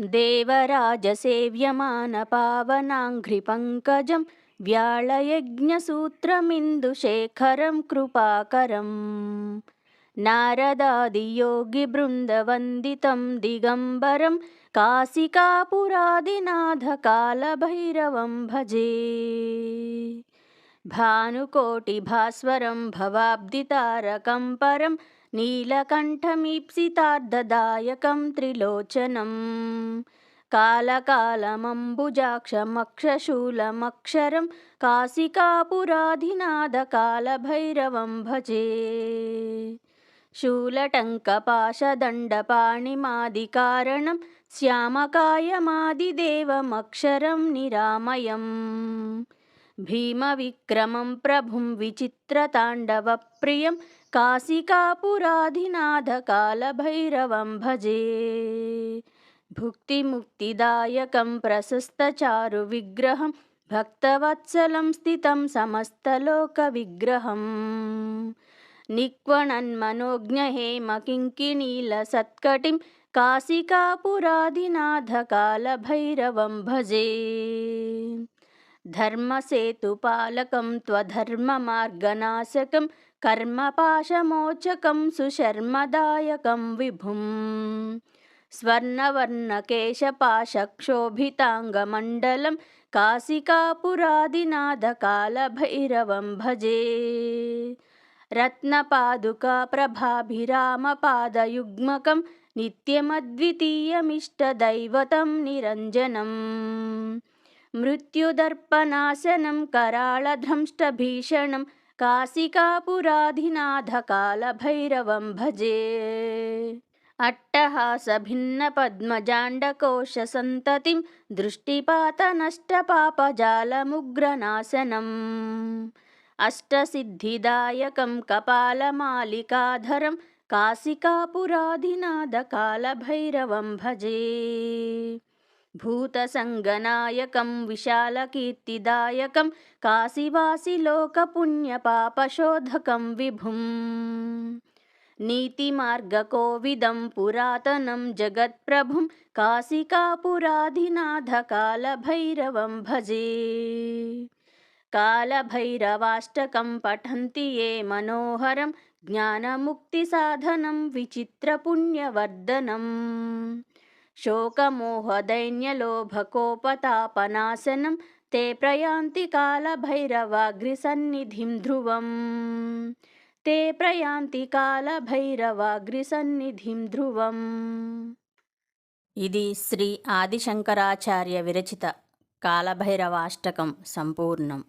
देवराजसेव्यमानपावनाङ्घ्रिपङ्कजं व्याळयज्ञसूत्रमिन्दुशेखरं कृपाकरं नारदादियोगिवृन्दवन्दितं दिगम्बरं काशिकापुरादिनाथकालभैरवं भजे। भानुकोटिभास्वरं भवाब्दितारकं परं नीलकण्ठमीप्सितार्धदायकं त्रिलोचनं कालकालमम्बुजाक्षमक्षशूलमक्षरं काशिकापुराधिनाथकालभैरवं भजे। शूलटङ्कपाशदण्डपाणिमादिकारणं श्यामकायमादिदेवमक्षरं निरामयम् भीमविक्रमं प्रभुं विचित्रताण्डवप्रियं काशिकापुराधिनाथकालभैरवं भजे। भुक्तिमुक्तिदायकं प्रशस्तचारुविग्रहं भक्तवत्सलं स्थितं समस्तलोकविग्रहं निक्वणन्मनोज्ञहेमकिङ्किणीलसत्कटिं काशिकापुराधिनाथकालभैरवं भजे। धर्मसेतुपालकं त्वधर्ममार्गनाशकं कर्मपाशमोचकं सुशर्मदायकं विभुं स्वर्णवर्णकेशपाशक्षोभिताङ्गमण्डलं काशिकापुराधिनाथकालभैरवं भजे। रत्नपादुकाप्रभाभिरामपादयुग्मकं नित्यमद्वितीयमिष्टदैवतं निरञ्जनम् मृत्युदर्पनाशनं कराळध्रंष्टभीषणं काशिकापुराधिनाथकालभैरवं भजे। अट्टहासभिन्नपद्मजाण्डकोशसन्ततिं दृष्टिपातनष्टपापजालमुग्रनाशनम् अष्टसिद्धिदायकं कपालमालिकाधरं काशिकापुराधिनाथकालभैरवं भजे। भूतसङ्गनायकं विशालकीर्तिदायकं काशीवासिलोकपुण्यपापशोधकं विभुं नीतिमार्गकोविदं पुरातनं जगत्प्रभुं काशिकापुराधिनाथकालभैरवं भजे। कालभैरवाष्टकं पठन्ति ये मनोहरं ज्ञानमुक्तिसाधनं विचित्रपुण्यवर्धनम् शोकमोहदैन्यलोभकोपतापनाशनं ते प्रयान्ति कालभैरवाग्रिसन्निधिं ध्रुवम् ते प्रयान्ति कालभैरवाग्रिसन्निधिं ध्रुवम्। ఇది శ్రీ ఆదిశంకరాచార్య విరచిత కాలభైరవాష్టకం సంపూర్ణం।